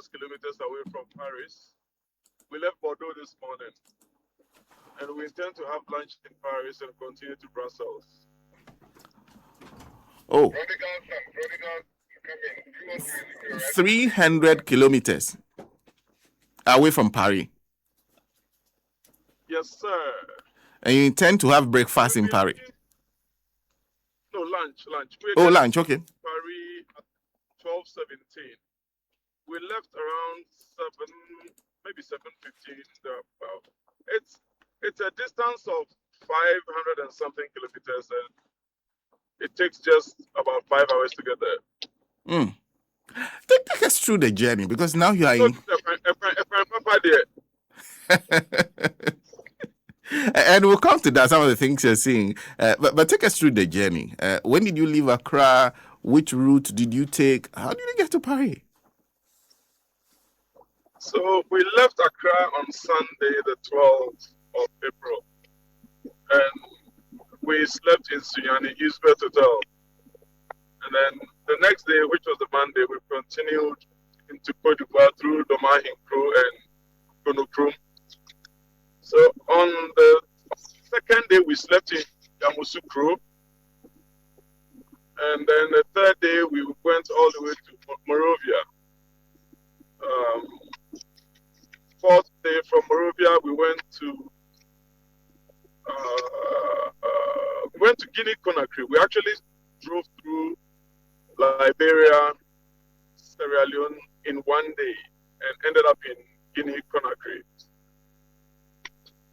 plus kilometers away from Paris. We left Bordeaux this morning, and we intend to have lunch in Paris and continue to Brussels. Oh, 300 kilometers away from Paris. Yes, sir. And you intend to have breakfast in Paris? No, lunch. Oh, lunch, okay. Paris at 12:17. We left around 7, maybe 7:15. It's a distance of 500 and something kilometers, and it takes just about 5 hours to get there. Take us through the journey, because now you are in. And we'll come to that, some of the things you're seeing. But take us through the journey. When did you leave Accra? Which route did you take? How did you get to Paris? So we left Accra on Sunday, the 12th of April. And we slept in Sunyani Eastbeth Hotel. And then the next day, which was the Monday, we continued into Côte d'Ivoire through Domahinkro and Konokrom. So on the second day, we slept in Yamoussoukro. And then the third day, we went all the way to Monrovia. Fourth day from Monrovia, we went to Guinea-Conakry. We actually drove through Liberia, Sierra Leone in one day and ended up in Guinea-Conakry.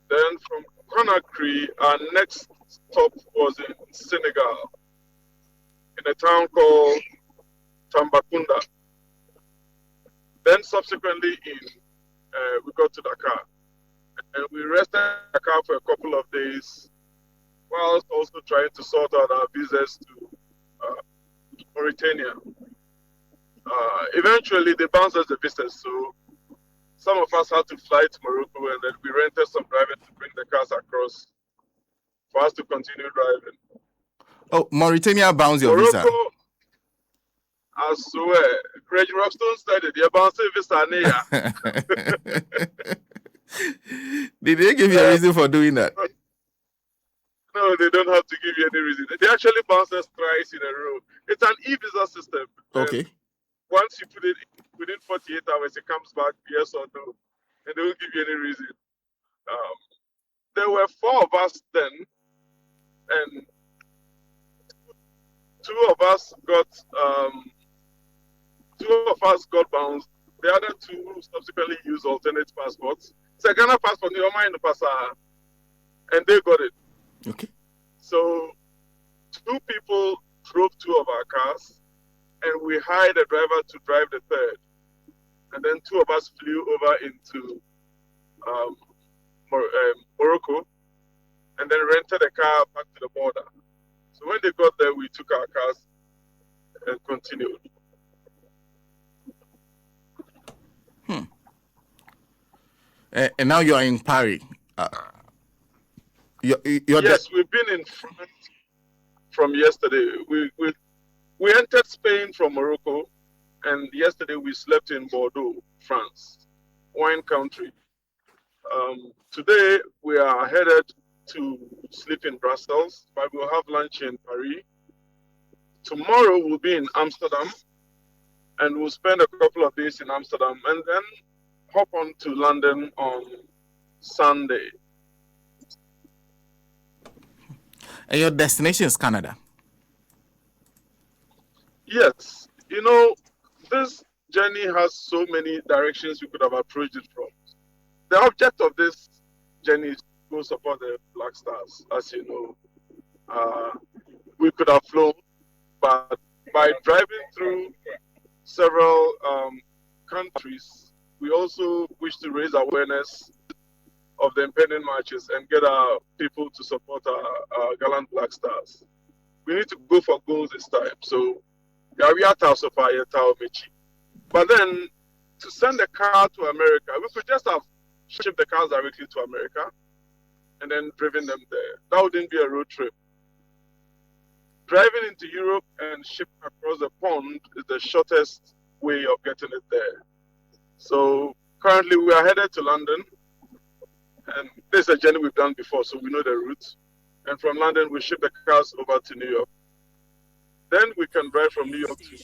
Then from Conakry, our next stop was in Senegal, in a town called Tambacounda. Then subsequently we got to Dakar. And we rested in Dakar for a couple of days, whilst also trying to sort out our visas to Mauritania. Eventually, they bounced us the visas, so some of us had to fly to Morocco, and then we rented some drivers to bring the cars across for us to continue driving. Oh, Mauritania bounced your visa? I swear, Craig Rockstone studied the bounce visa. Did they give you a reason for doing that? No, they don't have to give you any reason. They actually bounce us twice in a row. It's an e-visa system. Okay. And once you put it within 48 hours, it comes back yes or no, and they won't give you any reason. There were 4 of us then, and two of us got bounced. The other 2 subsequently used alternate passports. So Ghana passport, you mind the passer, and they got it. Okay. So 2 people drove 2 of our cars, and we hired a driver to drive the third. And then 2 of us flew over into Morocco, and then rented a car back to the border. So when they got there, we took our cars and continued. And now you are in Paris. Yes, we've been in France from yesterday. We entered Spain from Morocco, and yesterday we slept in Bordeaux, France, wine country. Today we are headed to sleep in Brussels, but we'll have lunch in Paris. Tomorrow we'll be in Amsterdam, and we'll spend a couple of days in Amsterdam, and then hop on to London on Sunday. And your destination is Canada? Yes. This journey has so many directions we could have approached it from. The object of this journey is to go support the Black Stars, as you know. We could have flown, but by driving through several countries, we also wish to raise awareness of the impending matches and get our people to support our gallant Black Stars. We need to go for goals this time. So, but then to send the car to America, we could just have shipped the cars directly to America and then driven them there. That wouldn't be a road trip. Driving into Europe and shipping across the pond is the shortest way of getting it there. So currently we are headed to London, and this is a journey we've done before, so we know the route. And from London, we ship the cars over to New York. Then we can drive from New York to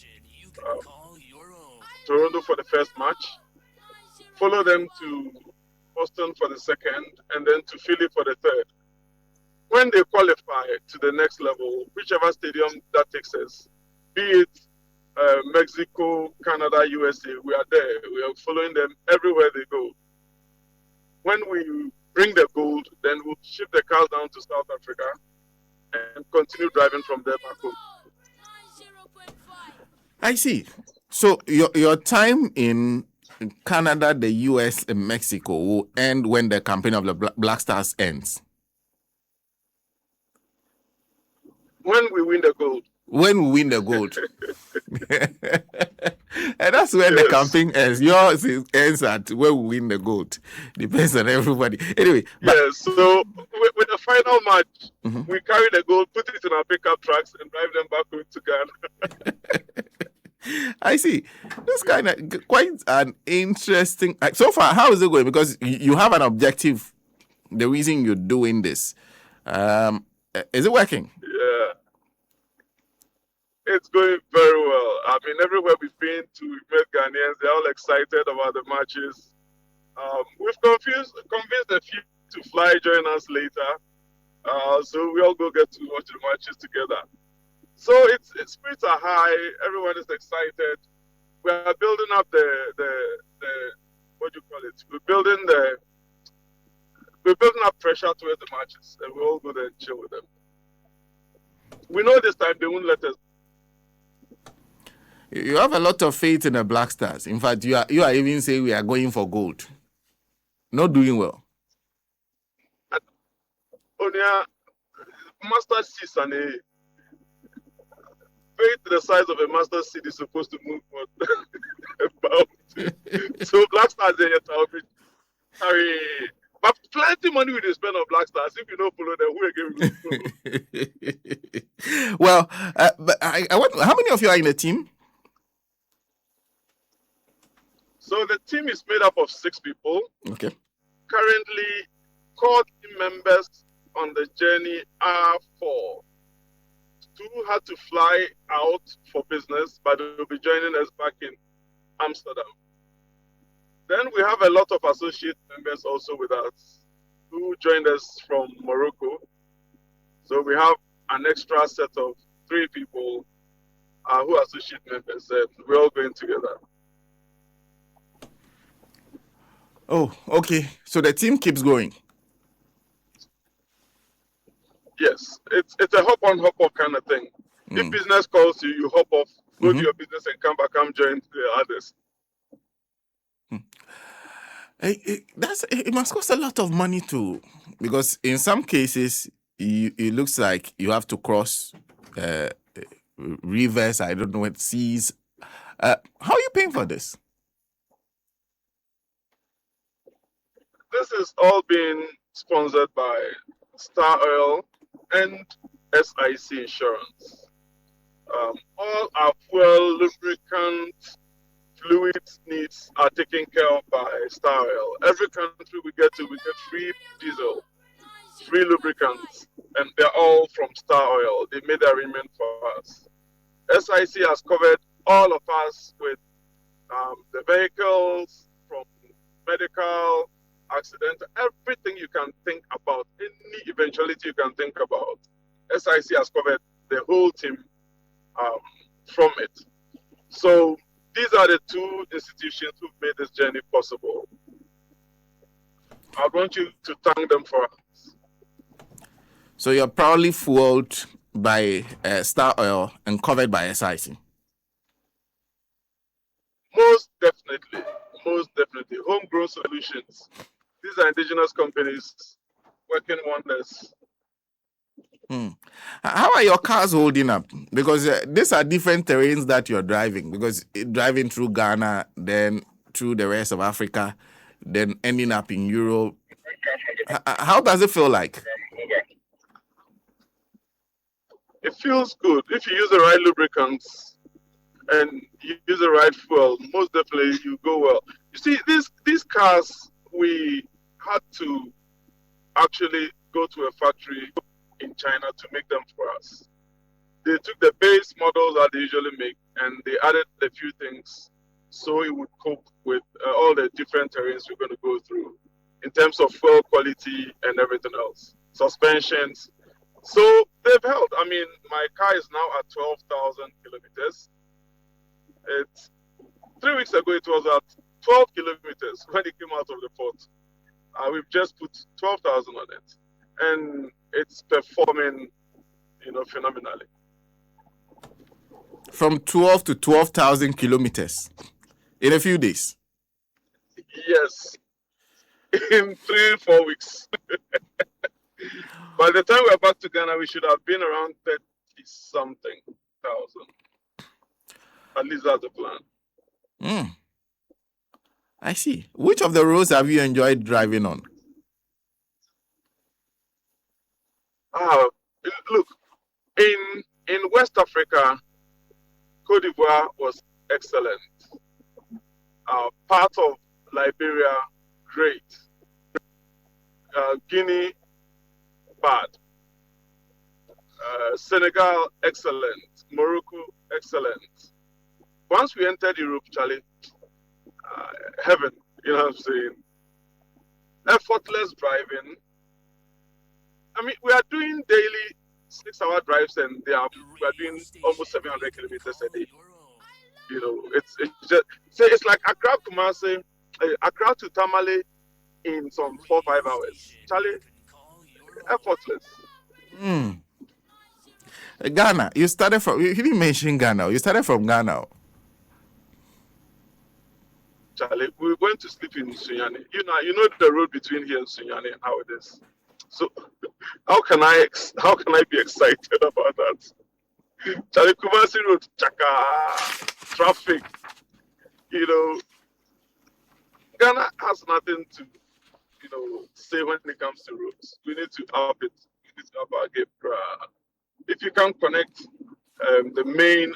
Toronto for the first match, follow them to Boston for the second, and then to Philly for the third. When they qualify to the next level, whichever stadium that takes us, be it Mexico, Canada, USA, we are there. We are following them everywhere they go. When we bring the gold, then we'll ship the cars down to South Africa and continue driving from there back home. I see. So your time in Canada, the US, and Mexico will end when the campaign of the Black Stars ends. When we win the gold. When we win the gold. And that's when the campaign ends. Yours ends at when we win the gold. Depends on everybody. Anyway. Yes, so with the final match, we carry the gold, put it in our pickup trucks, and drive them back home to Ghana. I see. That's kind of quite an interesting. So far, how is it going? Because you have an objective. The reason you're doing this, is it working? Yeah, it's going very well. I mean, everywhere we've been to, we've met Ghanaians. They're all excited about the matches. We've convinced a few to fly, join us later. So we all go get to watch the matches together. So its spirits are high. Everyone is excited. We are building up the what do you call it? We're building up pressure towards the matches, and we all go there and chill with them. We know this time they won't let us. You have a lot of faith in the Black Stars. In fact, you are even saying we are going for gold. Not doing well. Onia, master season, faith the size of a master seed is supposed to move about. So Black Stars they carry, but plenty money we spend on Black Stars. If you don't follow them, who again will follow? Well, but I want. How many of you are in the team? So the team is made up of 6 people. Okay. Currently, core team members on the journey are 4. 2 had to fly out for business, but they will be joining us back in Amsterdam. Then we have a lot of associate members also with us who joined us from Morocco. So we have an extra set of 3 people who are associate members, and we're all going together. Oh, okay. So the team keeps going. Yes, it's a hop on, hop off kind of thing. If business calls you, you hop off, go to your business, and come back, come join the others. It must cost a lot of money too, because in some cases it looks like you have to cross rivers. I don't know what seas. How are you paying for this? This is all being sponsored by Star Oil and SIC Insurance. All our fuel, lubricant, fluids needs are taken care of by Star Oil. Every country we get to, we get free diesel, free lubricants, and they're all from Star Oil. They made the arrangement for us. SIC has covered all of us with the vehicles, from medical, accidental, everything you can think about, any eventuality you can think about. SIC has covered the whole team from it. So these are the 2 institutions who've made this journey possible. I want you to thank them for us. So you're proudly fueled by Star Oil and covered by SIC. Most definitely. Homegrown solutions. These are indigenous companies working wonders. How are your cars holding up? Because these are different terrains that you're driving. Because driving through Ghana, then through the rest of Africa, then ending up in Europe. How does it feel like? It feels good. If you use the right lubricants and you use the right fuel, most definitely you go well. You see, these cars, we had to actually go to a factory in China to make them for us. They took the base models that they usually make and they added a few things so it would cope with all the different terrains we're going to go through in terms of fuel quality and everything else, suspensions. So they've held. I mean, my car is now at 12,000 kilometers. It's 3 weeks ago, it was at 12 kilometers when it came out of the port. We've just put 12,000 on it, and it's performing, phenomenally. From 12 to 12,000 kilometers in a few days. Yes, in 3 4 weeks. By the time we're back to Ghana, we should have been around 30 something thousand. At least that's the plan. I see. Which of the roads have you enjoyed driving on? Look, in West Africa, Cote d'Ivoire was excellent. Part of Liberia, great. Guinea, bad. Senegal, excellent. Morocco, excellent. Once we entered Europe, Charlie, heaven, you know what I'm saying? Effortless driving. I mean, we are doing daily 6-hour drives and we are doing almost 700 kilometers a day. It's just, say it's like Accra Kumasi, Accra to Tamale in some 4-5 hours. Charlie, effortless. Ghana, you started from, you didn't mention Ghana, you started from Ghana. Charlie, we went to sleep in Sunyani. You know the road between here and Sunyani and how it is. So how can I be excited about that? Charlie, Kumasi Road, chaka, traffic. Ghana has nothing to, say when it comes to roads. We need to up it. We need to up our game. If you can connect the main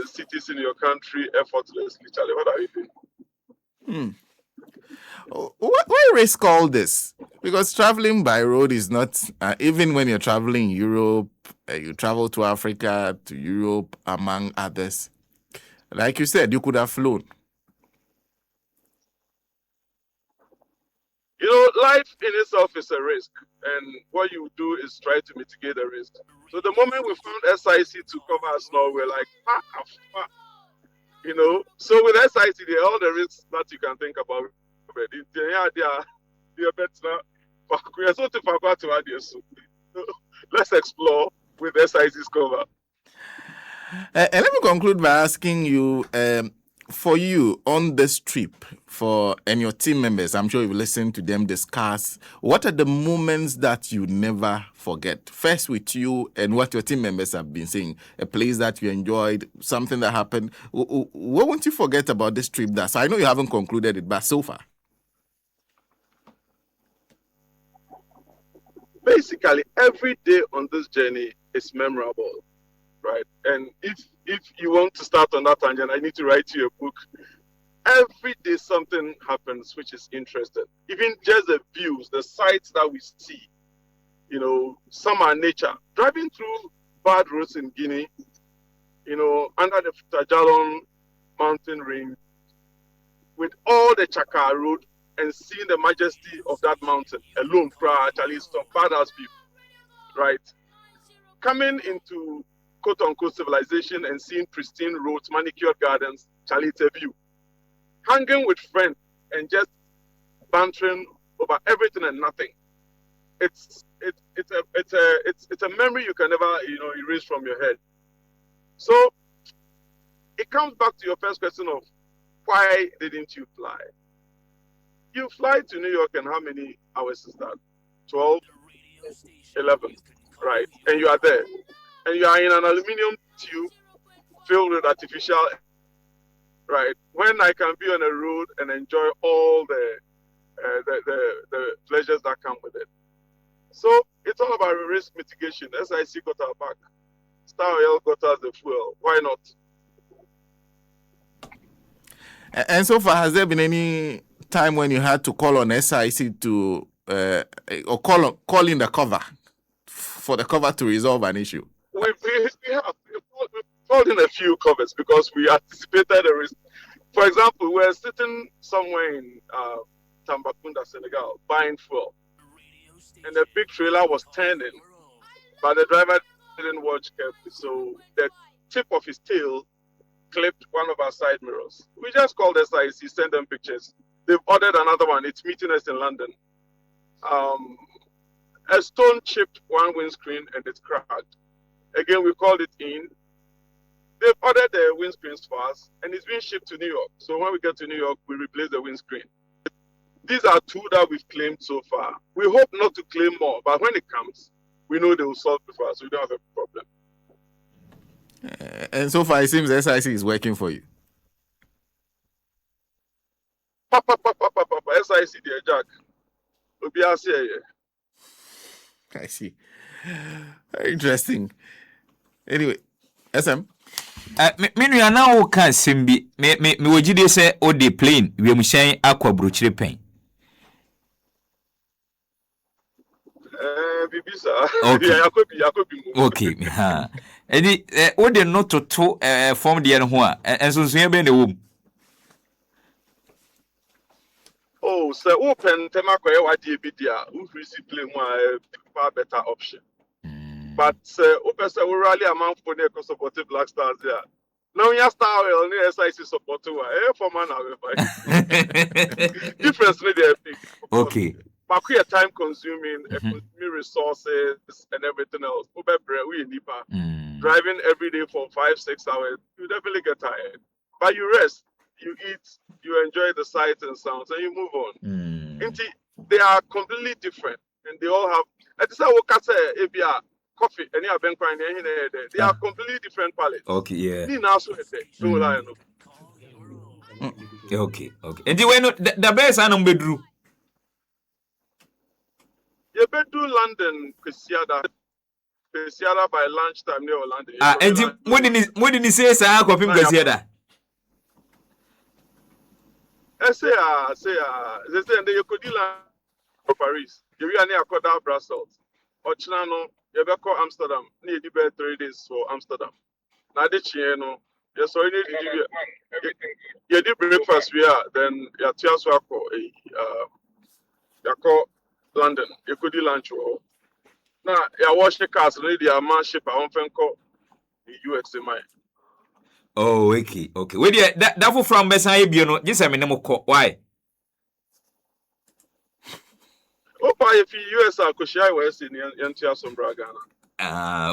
cities in your country effortlessly, Charlie, what are you doing? Why risk all this? Because traveling by road is not, even when you're traveling in Europe, you travel to Africa, to Europe, among others. Like you said, you could have flown. Life in itself is a risk, and what you do is try to mitigate the risk. So the moment we found SIC to cover us now, we're like, So with SIC, there are all the risks that you can think about. Let's explore with SIC's cover. And let me conclude by asking you, for you on this trip, and your team members, I'm sure you've listened to them discuss, what are the moments that you never forget? First with you and what your team members have been saying, a place that you enjoyed, something that happened. What won't you forget about this trip? So I know you haven't concluded it, but so far. Basically, every day on this journey is memorable, right? And if you want to start on that tangent, I need to write you a book. Every day something happens which is interesting. Even just the views, the sights that we see, some are nature. Driving through bad roads in Guinea, under the Tajalon mountain range, with all the Chaka road and seeing the majesty of that mountain alone, actually some badass view, right? Coming into quote-unquote civilization and seeing pristine roads, manicured gardens, Charlie, it's a view. Hanging with friends and just bantering over everything and nothing. It's a memory you can never erase from your head. So it comes back to your first question of why didn't you fly? You fly to New York and how many hours is that? 12, 11, right? And you are there. And you are in an aluminum tube filled with artificial, right? When I can be on a road and enjoy all the pleasures that come with it. So it's all about risk mitigation. SIC got our back. Star Oil got us the fuel. Why not? And so far, has there been any time when you had to call on SIC to or call in the cover for the cover to resolve an issue? We have called in a few covers because we anticipated a risk. For example, we're sitting somewhere in Tambacounda, Senegal, buying fuel, and the big trailer was turning, but the driver didn't watch carefully, so the tip of his tail clipped one of our side mirrors. We just called SIC, sent them pictures. They've ordered another one. It's meeting us in London. A stone chipped one windscreen and it's cracked. Again, we called it in. They've ordered the windscreens for us and it's being shipped to New York. So when we get to New York, we replace the windscreen. These are two that we've claimed so far. We hope not to claim more, but when it comes, we know they will solve it for us. So we don't have a problem. And so far, it seems SIC is working for you. Papa, SIC, dear Jack. I see. Very interesting. Anyway, SM. Me nua na wo ka sembi me wogide se o de plane we mu hyen akwa brochire pen. Bibisa. Okay. Okay. Ha. Edi o de no toto form de no ho a ensonso be na wo. Oh, so open Temakoye Wadibidia, who play one far better option. But open say we rally amount for the supportive Black Stars there. Now you star well near SIC support to for man difference need there big. Okay. But we are time consuming, consuming resources and everything else. We nipa driving every day for 5-6 hours, you definitely get tired. But you rest. You eat, you enjoy the sights and sounds, and you move on. They are completely different, and they all have. I just say, coffee, and you have been crying. They are completely different palettes. Okay, yeah. Okay. And you know the best animal bedroom. You better do London, Christiana by lunchtime near London. And what did he say? Sir, coffee, Christiana. They say you could deal for Paris. You are near Koda, Brussels. Or Chinano, you better call Amsterdam. Need to be 3 days for Amsterdam. Now, the Chiano, you saw you did breakfast, then you tears were you call London. You could do lunch. Now, you wash the cars, lady, a man ship, I won't call the UXMI. Oh, okay. Wait, that from Besai Biono, just a minimum. Why? Oh, if you US are Kushai West in Yantia Sombra Ghana.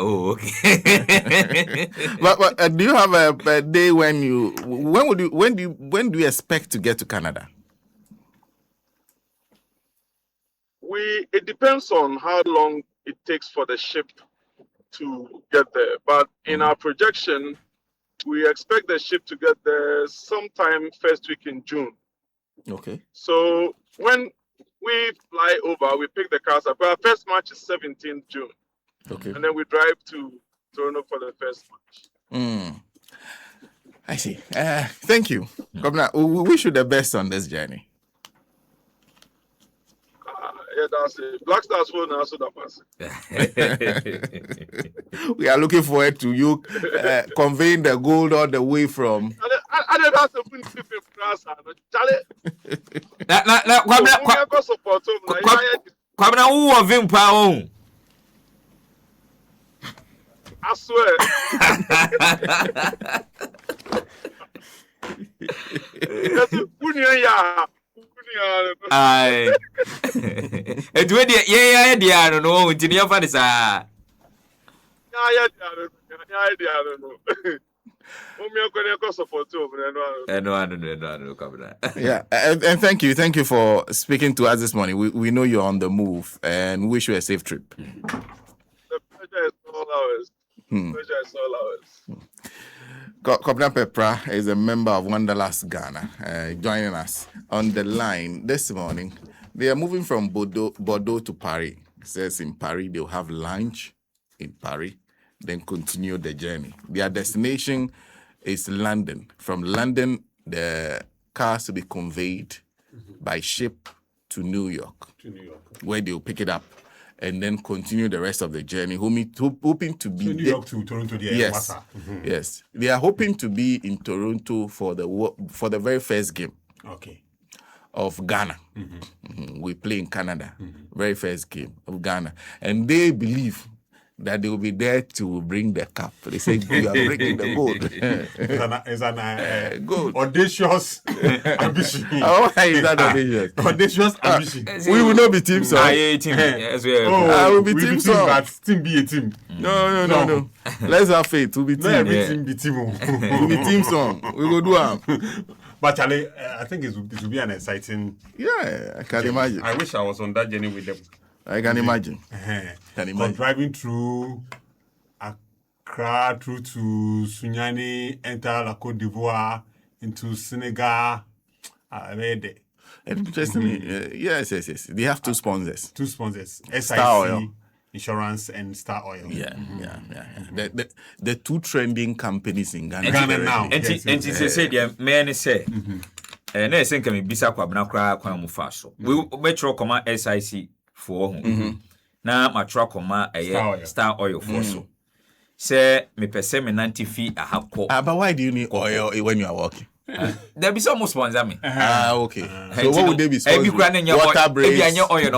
Okay. but do you have a day when do you expect to get to Canada? It depends on how long it takes for the ship to get there. But in our projection, we expect the ship to get there sometime first week in June. Okay. So when we fly over, we pick the cars up. Our first match is 17th June. Okay. And then we drive to Toronto for the first match. I see. Thank you. Governor, we wish you the best on this journey. Yeah, that's it. Black Stars will now so that pass. We are looking forward to you conveying the gold all the way from. I swear. Aye. It's when yeah, no, it's in your fantasy. I don't know. Yeah, and thank you for speaking to us this morning. We know you're on the move and wish you a safe trip. The pleasure is all ours. Kobna Pepra is a member of Wanderlust Ghana, joining us on the line this morning. They are moving from Bordeaux to Paris. It says in Paris they'll have lunch in Paris, then continue the journey. Their destination is London. From London, the cars to be conveyed by ship to New York, where they'll pick it up and then continue the rest of the journey, hoping to be New York to Toronto. Yes, yes. They are hoping to be in Toronto for the very first game. Okay. Of Ghana. We play in Canada. Very first game of Ghana. And they believe that they will be there to bring the cup. They say, we are bringing the gold. It's an gold. Audacious ambition. Why is that audacious? Audacious ambition. We will not be team song. I will be team song. But team be a team. No. Let's have faith. We'll be team. Not every team be team. We'll be team song. We will do it. But Charlie, I think it will be an exciting. Yeah, I can imagine. I wish I was on that journey with them. I can imagine. Driving through Accra, through to Sunyani, enter La Côte d'Ivoire, into Senegal. I read it. And interestingly, yes. They have two sponsors. SIC Oil. Insurance and Star Oil. Yeah. The two trending companies in Ghana. Ghana now. And she said, "Yeah, man, say." And I think I'm bisa kwa bna kra kwa mu fa so. We metro koma SIC for ho. Na matro koma Star Oil for so. Say me pese me 90 feet a hako. But why do you need oil when you are walking? There be some sponsor me. Okay. So what would they be sponsoring? Water breaks. Enya oil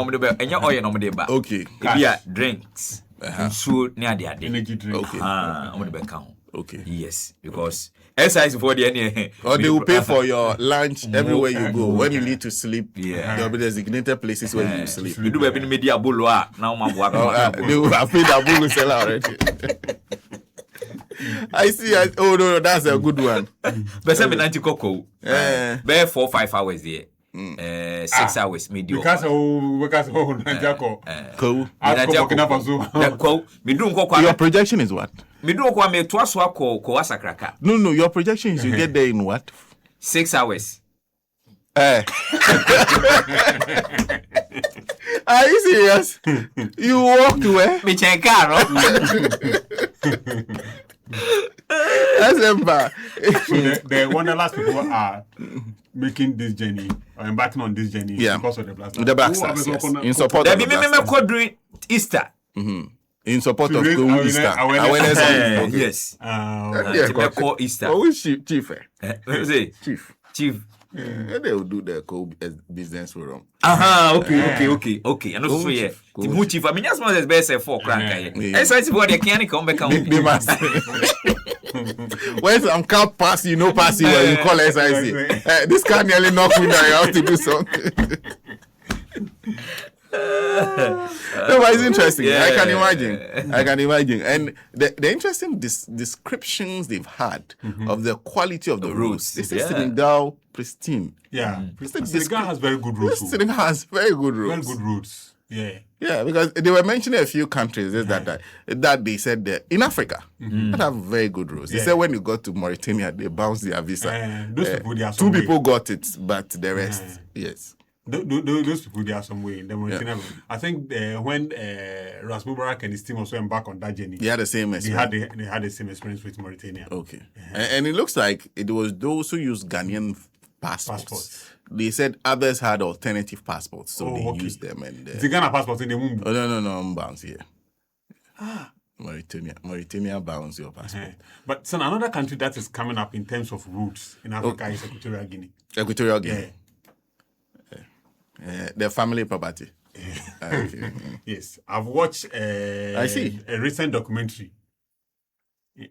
no me ba. Okay. Ebia drinks. So near the Energy drink. Okay. I'm the back. Okay. Yes, because exercise for the any. Or they will pay for your lunch everywhere you go. When you need to sleep, Yeah. there will be designated places where you sleep. You do baby media bolo now my They will have paid that bull sell already. I see. Oh no, that's a good one. But 90 cocoa. Bear 4-5 hours there. 6 hours mediocre. Because Nanjako. Cool. Your projection is what? No. Your projection is you get there in what? 6 hours. Are you serious? You walked where? Me check car. That's ember. So the Wanderlust people are making this journey or embarking on this journey because of the Black Stars. The Black Stars, yes. In support of the Black Stars. During Easter. In support of Easter. Awareness. Yes. Call Easter. Oh, which chief? Chief. They will do the business forum. Okay. And also, yeah. The chief. I mean, that's what is best for crank. Excited for the can come back. They must. When some car pass, pass you, you call SIC. This car nearly knocked me down. You have to do something. No, but it's interesting. Yeah. I can imagine. And the interesting descriptions they've had of the quality of the roads. This is Senegal pristine. Yeah. Senegal has very good roads. Senegal has very good roads. Very good roads. Yeah, because they were mentioning a few countries that they said that in Africa that have very good roads. They said when you got to Mauritania, they bounced their visa. Those people, they are two people got it, but the rest, yes. Those people, they are some way in the Mauritania. I think when Ras Mubarak and his team also embarked on that journey, they had the same experience. They had the same experience with Mauritania. Okay, and it looks like it was those who used Ghanaian passports. They said others had alternative passports, so they used them. And the Ghana passport in the womb. Oh no, bounce here. Mauritania bounce your passport. But so another country that is coming up in terms of routes in Africa is Equatorial Guinea. Equatorial Guinea. Their family property. Yes, I've watched. I see a recent documentary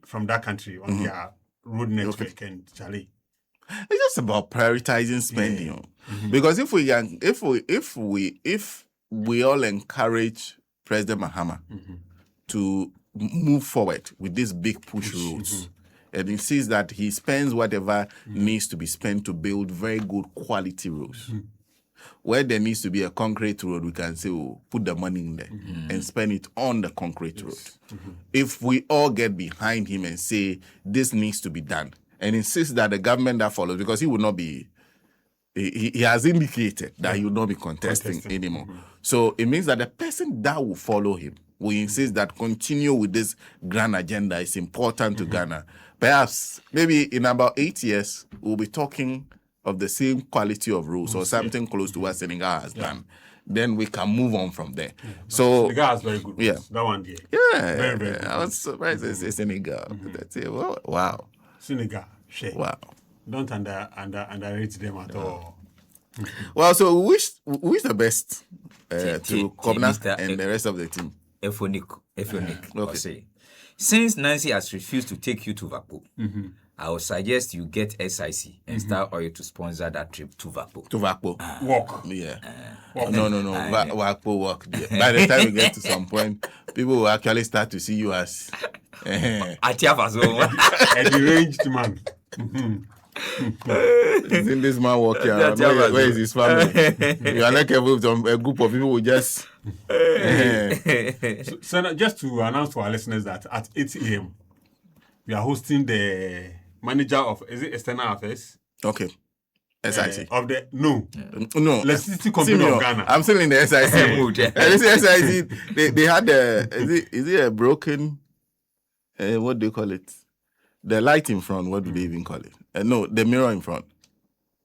from that country on their road network and Charlie. It's just about prioritizing spending, because if we all encourage President Mahama to move forward with these big push roads, and he sees that he spends whatever needs to be spent to build very good quality roads. Where there needs to be a concrete road, we can say, put the money in there and spend it on the concrete road. If we all get behind him and say this needs to be done, and insist that the government that follows, because he will not be, he has indicated that he will not be contesting anymore. So it means that the person that will follow him will insist that continue with this grand agenda is important to Ghana. Perhaps, maybe in about 8 years, we'll be talking of the same quality of rules or something close to what Senegal has done, then we can move on from there. So Senegal has very good rules. That one there. Yeah, Very, very good. I was surprised it's Senegal. That's it. Wow. Senegal, shit. Wow. Don't underrate them at all. Well, so who is the best to Kobna and the rest of the team? Ephonik. Okay. Say, since Nancy has refused to take you to Vapo, I would suggest you get SIC and Star Oil to sponsor that trip to Vapo. To Vakpo. Walk. Yeah. No. Vakpo walk. By the time we get to some point, people will actually start to see you as Atiafazo. A deranged man. Isn't this man walking around? Where is his family? You are like a group of people who just. So just to announce to our listeners that at 8 a.m. we are hosting the manager of external affairs. Okay. SIC. Of the no. Electricity Company Senior, of Ghana. I'm still in the SIC mood. SIC, they had is it a broken what do you call it? The light in front, what do they even call it? No, the mirror in front.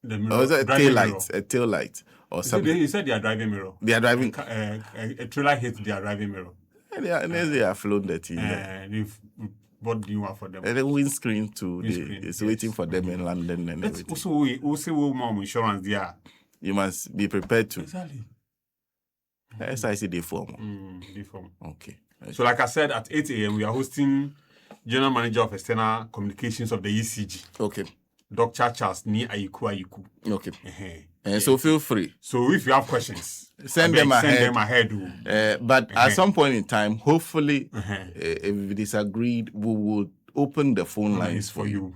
The mirror. Or is it a tail light? A tail light or something. You said their driving mirror. They are driving. A trailer hit their driving mirror. And they are flown the team. They've bought new one for them. And the windscreen too. It's waiting for them in London and That's everything. also more insurance there. You must be prepared to. Exactly. SIC they form. They form. Okay. So like I said, at 8 a.m. we are hosting General Manager of External Communications of the ECG. Okay. Dr. Charles Ni Ayiku. Okay. And so feel free. So if you have questions, Send them ahead. Oh. But at some point in time, hopefully, if we disagreed, we will open the phone lines for you.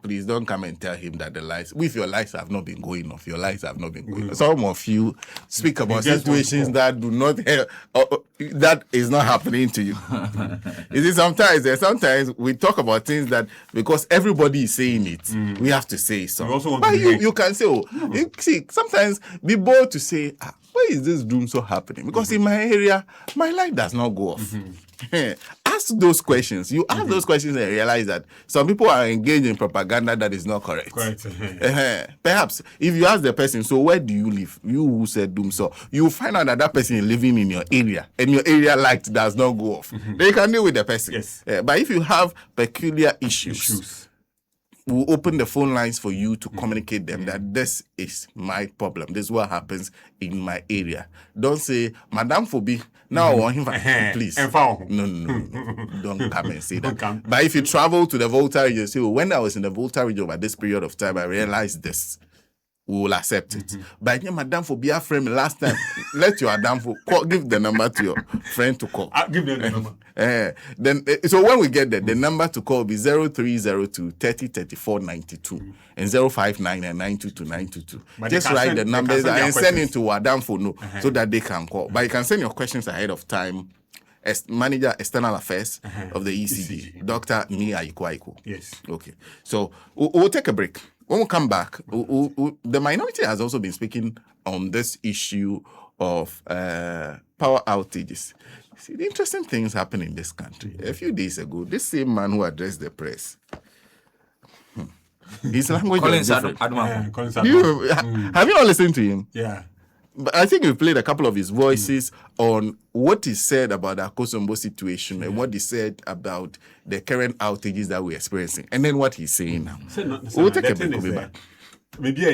Please don't come and tell him that the lights, if your lights have not been going off, your lights have not been going off. Some of you speak about situations that do not that is not happening to you. You see, sometimes we talk about things that because everybody is saying it, we have to say so. But you can say, you see, sometimes be bold to say, why is this doom so happening? Because in my area, my light does not go off. Ask those questions. You ask those questions and realize that some people are engaged in propaganda that is not correct. Perhaps if you ask the person, so where do you live? You who said doom, so you find out that that person is living in your area and your area light does not go off. Then you can deal with the person. Yes. But if you have peculiar issues, we'll open the phone lines for you to communicate them that this is my problem. This is what happens in my area. Don't say, Madame Phoebe, now I want him, please. No. Don't come and say that. But if you travel to the Volta region, say, when I was in the Volta region at this period of time, I realized this. We will accept it. But Madame Phobia friend last time, let your Madame call, give the number to your friend to call. Give them the number. Then so when we get there, the number to call will be 0302 30 34 92 and 059 922 922. Just write the numbers and send it to Madame Fono so that they can call. But you can send your questions ahead of time. As Manager External Affairs of the ECD, Dr. Nia Ikwaiku. Yes. Okay. So we'll take a break. When we come back, the minority has also been speaking on this issue of power outages. See, the interesting things happen in this country. A few days ago, this same man who addressed the press, his language was different. Have you not listened to him? Yeah. But I think we've played a couple of his voices on what he said about the Akosombo situation and what he said about the current outages that we're experiencing, and then what he's saying now. We'll take a break. Maybe